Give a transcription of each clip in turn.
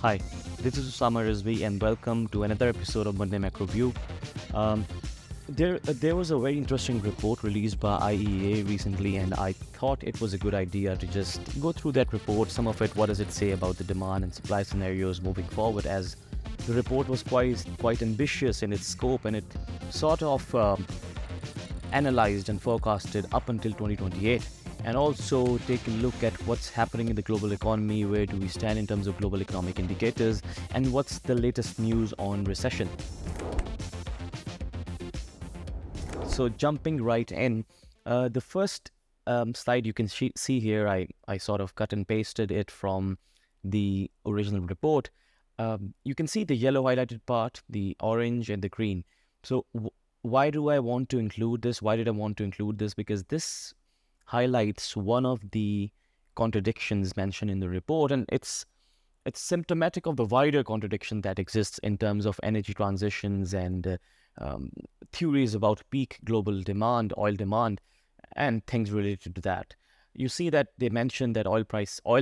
Hi, this is Osama Rizvi and welcome to another episode of Monday Macro View. Um, there was a very interesting report released by IEA recently, and I thought it was a good idea to just go through that report. Some of it, what does it say about the demand and supply scenarios moving forward? As the report was quite ambitious in its scope, and it sort of analyzed and forecasted up until 2028, and also take a look at what's happening in the global economy, where do we stand in terms of global economic indicators, and what's the latest news on recession. So jumping right in, the first slide you can see here, I sort of cut and pasted it from the original report. You can see the yellow highlighted part, the orange and the green. So why do I want to include this? Why did I want to include this? Because this highlights one of the contradictions mentioned in the report, and it's symptomatic of the wider contradiction that exists in terms of energy transitions and theories about peak global demand, oil demand, and things related to that. You see that they mentioned that oil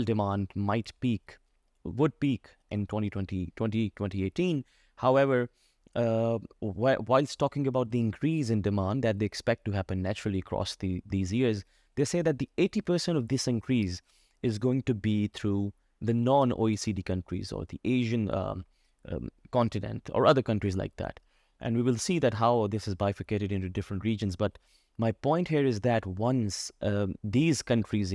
demand would peak in 2018. However, whilst talking about the increase in demand that they expect to happen naturally across these years, they say that the 80% of this increase is going to be through the non-OECD countries or the Asian continent or other countries like that. And we will see that how this is bifurcated into different regions. But my point here is that once these countries,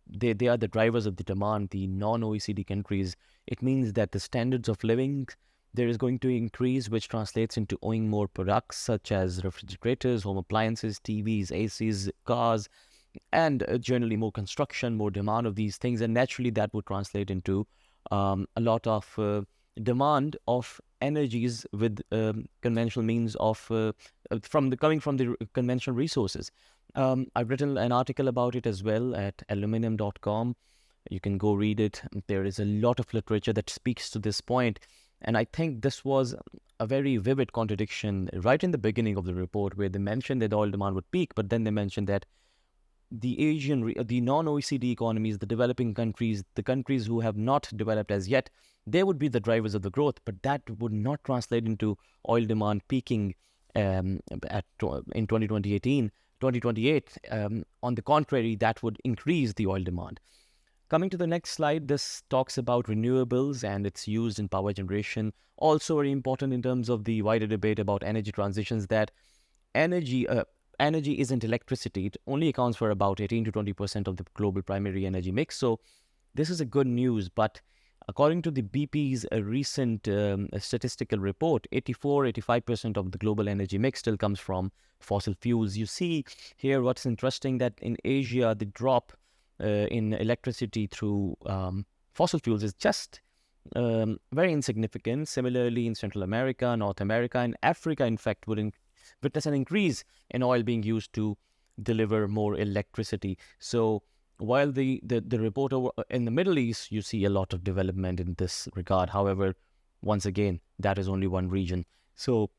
they are the drivers of the demand, the non-OECD countries, it means that the standards of living there is going to increase, which translates into owning more products such as refrigerators, home appliances, TVs, ACs, cars, and generally more construction, more demand of these things. And naturally, that would translate into a lot of demand of energies with conventional means of coming from the conventional resources. I've written an article about it as well at aluminum.com. You can go read it. There is a lot of literature that speaks to this point. And I think this was a very vivid contradiction right in the beginning of the report, where they mentioned that oil demand would peak, but then they mentioned that the non-OECD economies, the developing countries, the countries who have not developed as yet, they would be the drivers of the growth, but that would not translate into oil demand peaking in 2028. On the contrary, that would increase the oil demand. Coming to the next slide, this talks about renewables and its use in power generation. Also very important in terms of the wider debate about energy transitions, that energy isn't electricity. It only accounts for about 18 to 20% of the global primary energy mix. So this is a good news. But according to the BP's recent statistical report, 85% of the global energy mix still comes from fossil fuels. You see here what's interesting, that in Asia, the drop in electricity through fossil fuels is just very insignificant. Similarly, in Central America, North America, and Africa, in fact, would witness an increase in oil being used to deliver more electricity. So while the report in the Middle East, you see a lot of development in this regard. However, once again, that is only one region. So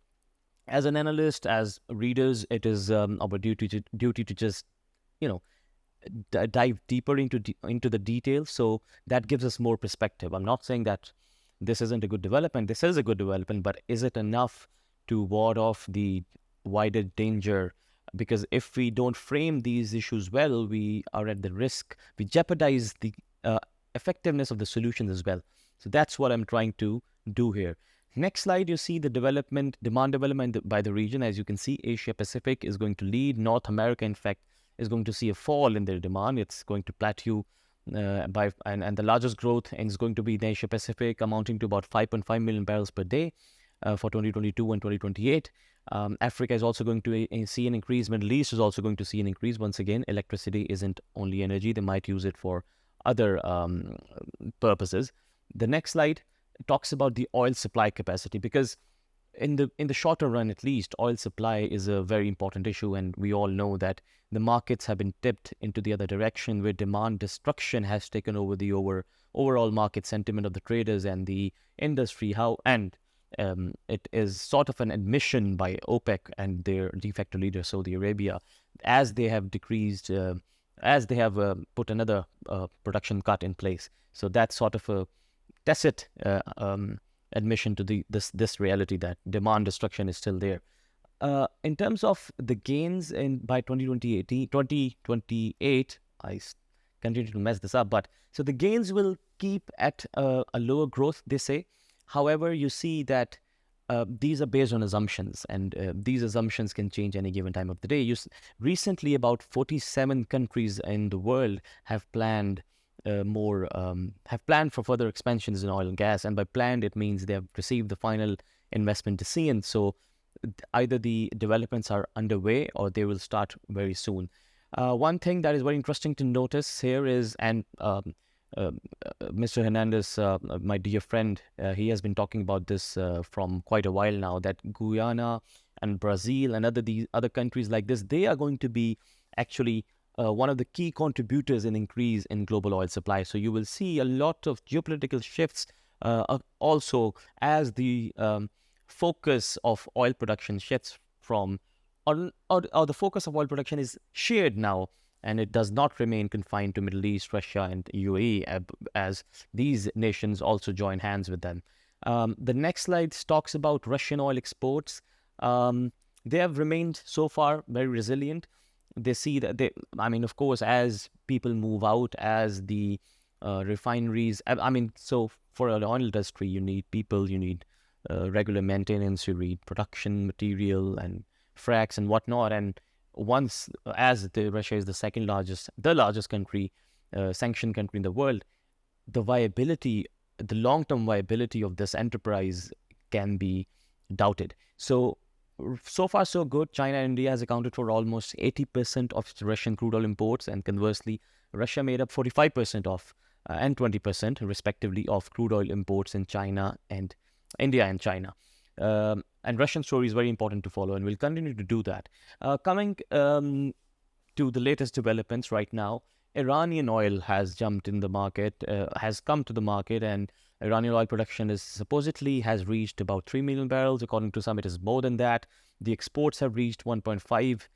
as an analyst, as readers, it is our duty to just, dive deeper into the details. So that gives us more perspective. I'm not saying that this isn't a good development. This is a good development, but is it enough to ward off the wider danger? Because if we don't frame these issues well, we are at the risk. We jeopardize the effectiveness of the solutions as well. So that's what I'm trying to do here. Next slide, you see the demand development by the region. As you can see, Asia Pacific is going to lead. North America, in fact, is going to see a fall in their demand. It's going to plateau and the largest growth is going to be in Asia Pacific, amounting to about 5.5 million barrels per day for 2022 and 2028. Africa is also going to see an increase. Middle East is also going to see an increase. Once again, electricity isn't only energy. They might use it for other purposes. The next slide talks about the oil supply capacity, because in the shorter run, at least, oil supply is a very important issue, and we all know that the markets have been tipped into the other direction, where demand destruction has taken over the overall market sentiment of the traders and the industry. It is sort of an admission by OPEC and their de facto leader, Saudi Arabia, as they have put another production cut in place. So that's sort of tacit admission to this reality that demand destruction is still there. In terms of the gains by 2028, continue to mess this up, but so the gains will keep at a lower growth, they say. However, you see that these are based on assumptions, and these assumptions can change any given time of the day. Recently, about 47 countries in the world have planned for further expansions in oil and gas, and by planned it means they have received the final investment decision. So either the developments are underway or they will start very soon. One thing that is very interesting to notice here is, and Mr. Hernandez, my dear friend, he has been talking about this from quite a while now, that Guyana and Brazil and other countries like this, they are going to be actually one of the key contributors in increase in global oil supply. So you will see a lot of geopolitical shifts also as the focus of oil production shifts from, or the focus of oil production is shared now, and it does not remain confined to Middle East, Russia, and UAE, as these nations also join hands with them. The next slide talks about Russian oil exports. They have remained so far very resilient. They see that of course, as people move out, as the refineries, so for an oil industry, you need people, you need regular maintenance, you need production material and refracs and whatnot. And once, as Russia is the largest country, sanctioned country in the world, the long-term viability of this enterprise can be doubted. So far so good. China and India has accounted for almost 80% of Russian crude oil imports, and conversely, Russia made up 45% of and 20% respectively of crude oil imports in China and India and China. And Russian story is very important to follow, and we'll continue to do that. Coming to the latest developments right now, Iranian oil has come to the market, and Iranian oil production has reached about 3 million barrels. According to some, it is more than that. The exports have reached 1.5.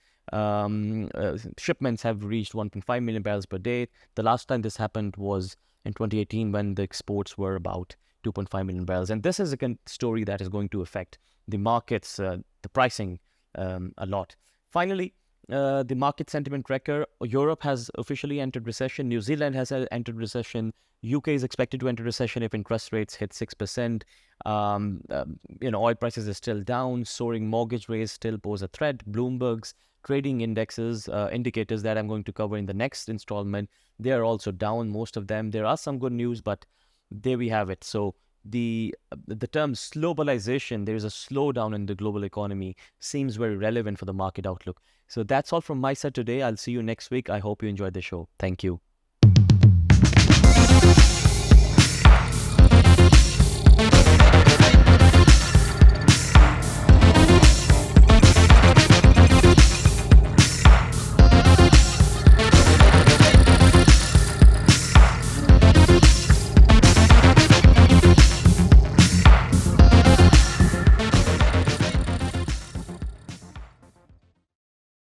Shipments have reached 1.5 million barrels per day. The last time this happened was in 2018, when the exports were about 2.5 million barrels. And this is a story that is going to affect the markets, the pricing a lot. Finally, the market sentiment tracker, Europe has officially entered recession. New Zealand has entered recession. UK is expected to enter recession if interest rates hit 6%. Oil prices are still down. Soaring mortgage rates still pose a threat. Bloomberg's trading indexes, indicators that I'm going to cover in the next installment, they are also down, most of them. There are some good news, but there we have it. So the term globalization, there is a slowdown in the global economy, seems very relevant for the market outlook. So that's all from my side today. I'll see you next week. I hope you enjoyed the show. Thank you.